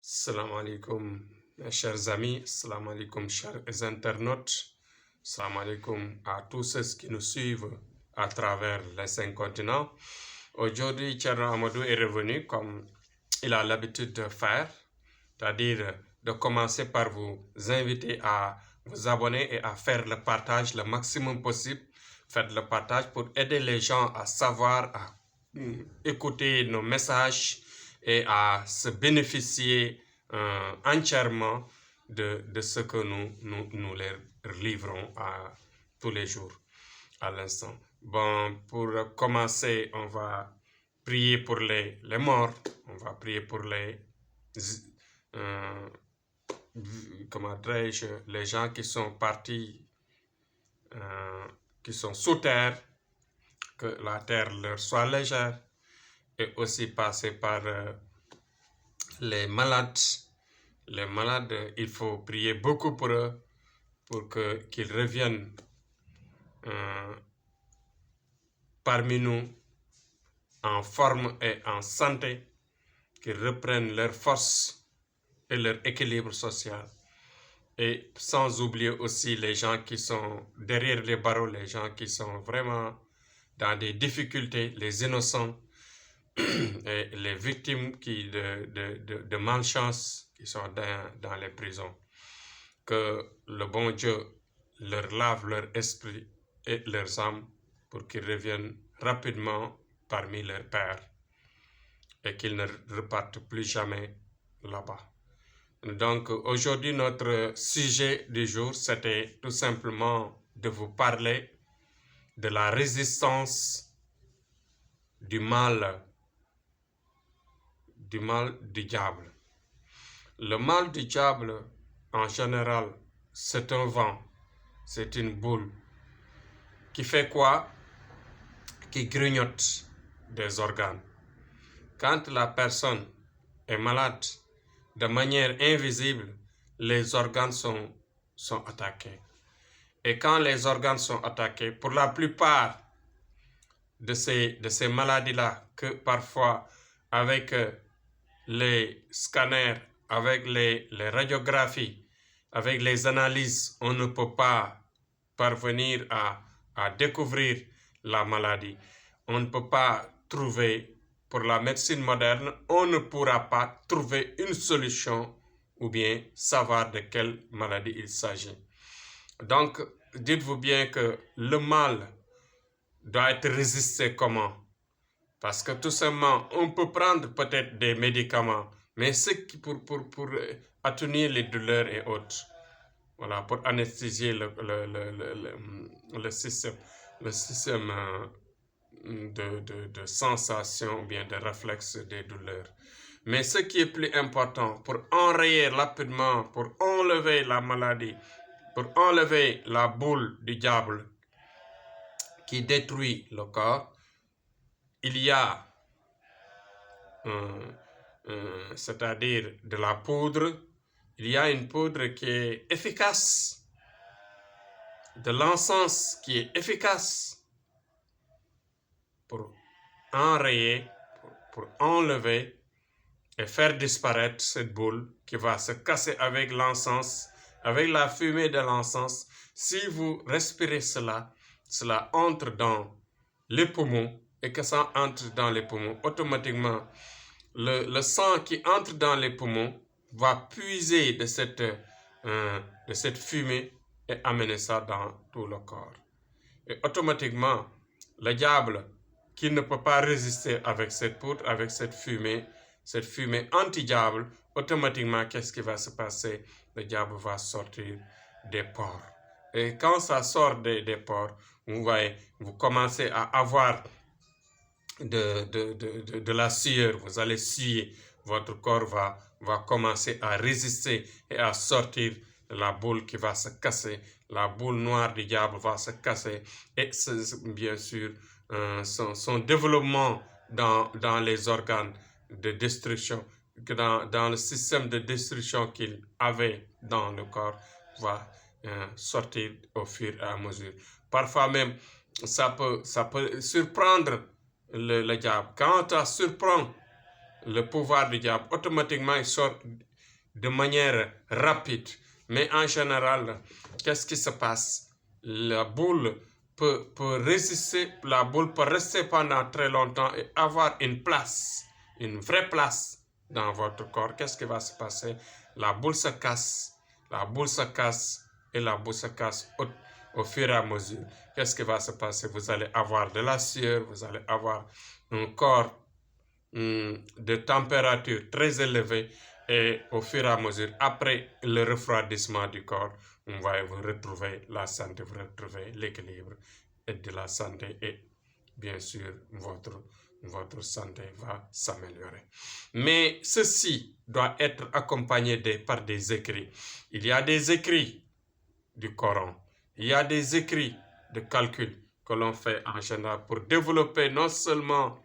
Salam alaikum, mes chers amis, salam alaikum, chers internautes, salam alaikum à tous ceux qui nous suivent à travers les 5 continents. Aujourd'hui, Thierno Amadou est revenu comme il a l'habitude de faire, c'est-à-dire de commencer par vous inviter à vous abonner et à faire le partage le maximum possible. Faites le partage pour aider les gens à savoir, à écouter nos messages et à se bénéficier entièrement de ce que nous les livrons tous les jours, à l'instant. Bon, pour commencer, on va prier pour les morts, on va prier pour les les gens qui sont partis, qui sont sous terre, que la terre leur soit légère, et aussi passer par les malades. Les malades, il faut prier beaucoup pour eux, pour qu'ils reviennent parmi nous en forme et en santé, qu'ils reprennent leur force et leur équilibre social. Et sans oublier aussi les gens qui sont derrière les barreaux, les gens qui sont vraiment dans des difficultés, les innocents et les victimes de malchance qui sont dans les prisons. Que le bon Dieu leur lave leur esprit et leurs âmes pour qu'ils reviennent rapidement parmi leurs pères et qu'ils ne repartent plus jamais là-bas. Donc aujourd'hui, notre sujet du jour, c'était tout simplement de vous parler de la résistance du mal du diable. Le mal du diable, en général, c'est un vent, c'est une boule qui fait quoi? Qui grignote des organes. Quand la personne est malade, de manière invisible, les organes sont attaqués. Et quand les organes sont attaqués, pour la plupart de ces maladies-là, que parfois avec les scanners, avec les radiographies, avec les analyses, on ne peut pas parvenir à découvrir la maladie. On ne peut pas trouver, pour la médecine moderne, on ne pourra pas trouver une solution ou bien savoir de quelle maladie il s'agit. Donc, dites-vous bien que le mal doit être résisté comment? Parce que tout simplement, on peut prendre peut-être des médicaments, mais c'est pour atténuer les douleurs et autres. Voilà, pour anesthésier le système de sensation ou bien de réflexe des douleurs. Mais ce qui est plus important, pour enrayer rapidement, pour enlever la maladie, pour enlever la boule du diable qui détruit le corps, il y a c'est-à-dire de la poudre. Il y a une poudre qui est efficace, de l'encens qui est efficace pour enrayer, pour enlever et faire disparaître cette boule qui va se casser avec l'encens, avec la fumée de l'encens. Si vous respirez cela, cela entre dans les poumons, et que ça entre dans les poumons, automatiquement, le sang qui entre dans les poumons va puiser de cette fumée et amener ça dans tout le corps. Et automatiquement, le diable, qui ne peut pas résister avec cette poudre, avec cette fumée anti-diable, automatiquement, qu'est-ce qui va se passer? Le diable va sortir des pores. Et quand ça sort des pores, vous voyez, vous commencez à avoir de la sueur, vous allez suer, votre corps va commencer à résister et à sortir la boule qui va se casser, la boule noire du diable va se casser, et bien sûr son développement dans les organes de destruction, dans le système de destruction qu'il avait dans le corps, va sortir au fur et à mesure. Parfois même, ça peut surprendre le diable. Quand ça surprend le pouvoir du diable, automatiquement il sort de manière rapide. Mais en général, qu'est-ce qui se passe? La boule peut résister, la boule peut rester pendant très longtemps et avoir une place, une vraie place dans votre corps. Qu'est-ce qui va se passer? La boule se casse, la boule se casse et la boule se casse au fur et à mesure. Qu'est-ce qui va se passer? Vous allez avoir de la sueur, vous allez avoir un corps de température très élevée et au fur et à mesure, après le refroidissement du corps, vous retrouver la santé, vous retrouvez l'équilibre de la santé et bien sûr, votre santé va s'améliorer. Mais ceci doit être accompagné par des écrits. Il y a des écrits du Coran, il y a des écrits de calcul que l'on fait en général pour développer non seulement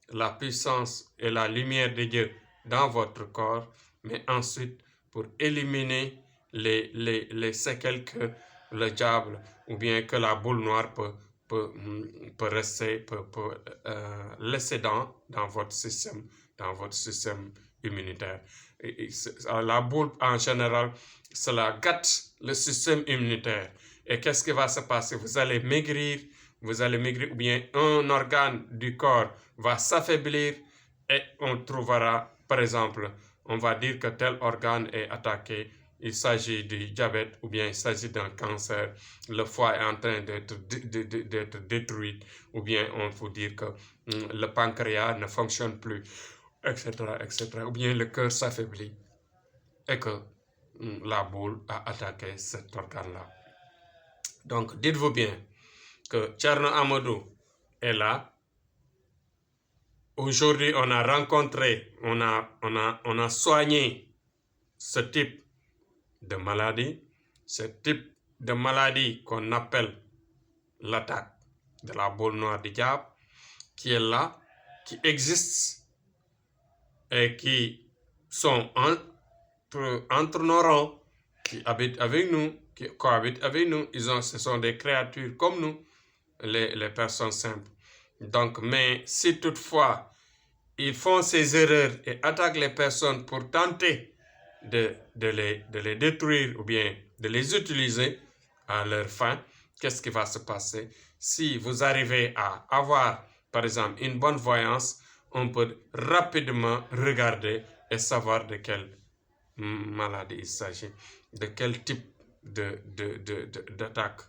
la puissance et la lumière de Dieu dans votre corps, mais ensuite pour éliminer les séquelles que le diable ou bien que la boule noire peut laisser dans votre système immunitaire. La boule, en général, cela gâte le système immunitaire. Et qu'est-ce qui va se passer? Vous allez maigrir, ou bien un organe du corps va s'affaiblir et on trouvera, par exemple, on va dire que tel organe est attaqué, il s'agit du diabète ou bien il s'agit d'un cancer, le foie est en train d'être détruit, ou bien on peut dire que le pancréas ne fonctionne plus, etc., etc., ou bien le cœur s'affaiblit et que la boule a attaqué cet organe-là. Donc, dites-vous bien que Thierno Amadou est là. Aujourd'hui, on a rencontré, on a soigné ce type de maladie, qu'on appelle l'attaque de la boule noire du diable, qui est là, qui existe et qui sont entre nos rangs, qui habitent avec nous, qui cohabitent avec nous. Ce sont des créatures comme nous, les personnes simples. Donc, mais si toutefois ils font ces erreurs et attaquent les personnes pour tenter de les détruire ou bien de les utiliser à leur fin, qu'est-ce qui va se passer? Si vous arrivez à avoir, par exemple, une bonne voyance, on peut rapidement regarder et savoir de quelle maladie il s'agit, de quel type d'attaque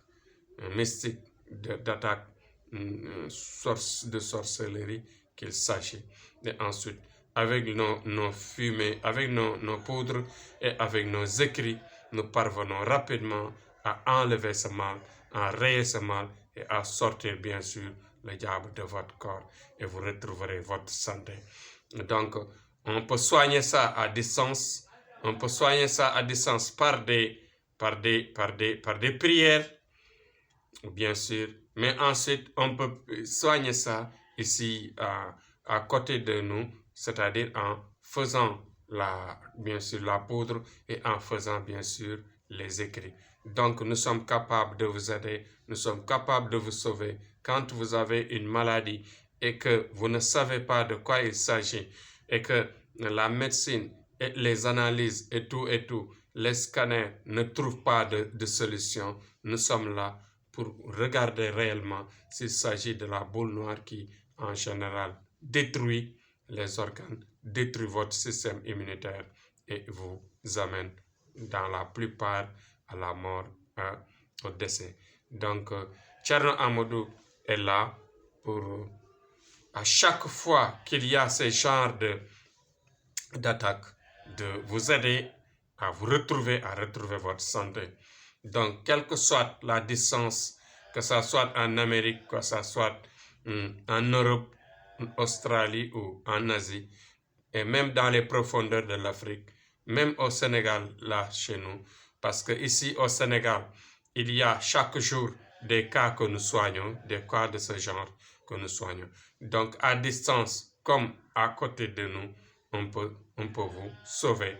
mystique, d'attaque de sorcellerie qu'il s'agit. Et ensuite, avec nos fumées, avec nos poudres et avec nos écrits, nous parvenons rapidement à enlever ce mal, à rayer ce mal et à sortir bien sûr le diable de votre corps et vous retrouverez votre santé. Donc, on peut soigner ça à distance. On peut soigner ça à distance par des prières, bien sûr. Mais ensuite, on peut soigner ça ici à côté de nous, c'est-à-dire en faisant bien sûr la poudre et en faisant bien sûr les écrits. Donc, nous sommes capables de vous aider, nous sommes capables de vous sauver. Quand vous avez une maladie et que vous ne savez pas de quoi il s'agit et que la médecine et les analyses et tout, les scanners ne trouvent pas de solution, nous sommes là pour regarder réellement s'il s'agit de la boule noire qui, en général, détruit les organes, détruit votre système immunitaire et vous amène dans la plupart à la mort, au décès. Donc, Thierno Amadou est là pour, à chaque fois qu'il y a ce genre d'attaque, de vous aider à vous retrouver, votre santé. Donc, quelle que soit la distance, que ce soit en Amérique, que ce soit en Europe, en Australie ou en Asie, et même dans les profondeurs de l'Afrique, même au Sénégal, là, chez nous, parce que ici au Sénégal, il y a chaque jour des cas que nous soignons, des cas de ce genre que nous soignons. Donc, à distance, comme à côté de nous, on peut vous sauver,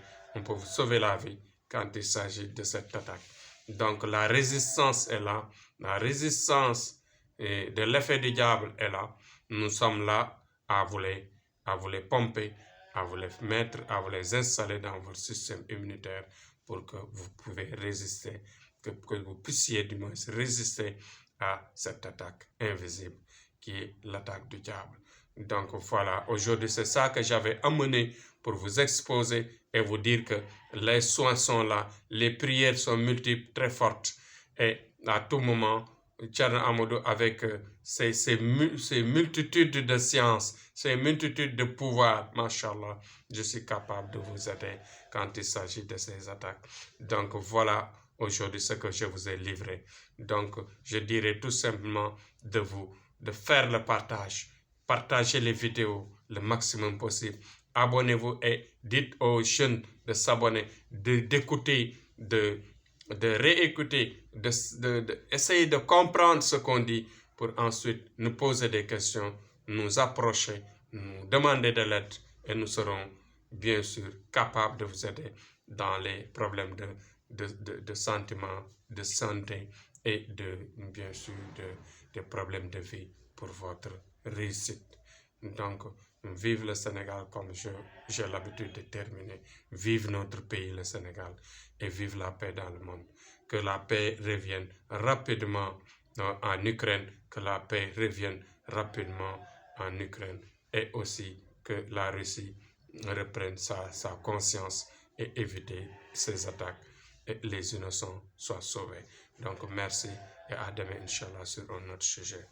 la vie quand il s'agit de cette attaque. Donc, la résistance est là, la résistance de l'effet du diable est là. Nous sommes là à vous les pomper à vous les mettre, à vous les installer dans votre système immunitaire pour que vous pouvez résister, que vous puissiez du moins résister à cette attaque invisible qui est l'attaque du diable. Donc voilà, aujourd'hui c'est ça que j'avais amené pour vous exposer et vous dire que les soins sont là, les prières sont multiples, très fortes, et à tout moment, Thierno Amadou avec ces multitudes de sciences, ces multitudes de pouvoirs, machallah, je suis capable de vous aider quand il s'agit de ces attaques. Donc voilà aujourd'hui ce que je vous ai livré. Donc je dirais tout simplement de faire le partage, partagez les vidéos le maximum possible, abonnez-vous et dites aux jeunes de s'abonner, d'écouter, de réécouter, essayer de comprendre ce qu'on dit pour ensuite nous poser des questions, nous approcher, nous demander de l'aide et nous serons bien sûr capables de vous aider dans les problèmes de sentiments, de santé et bien sûr de problèmes de vie pour votre réussite. Donc, vive le Sénégal comme j'ai l'habitude de terminer. Vive notre pays, le Sénégal, et vive la paix dans le monde. Que la paix revienne rapidement en Ukraine, que la paix revienne rapidement en Ukraine, et aussi que la Russie reprenne sa conscience et éviter ces attaques et les innocents soient sauvés. Donc merci et à demain, Inch'Allah, sur un autre sujet.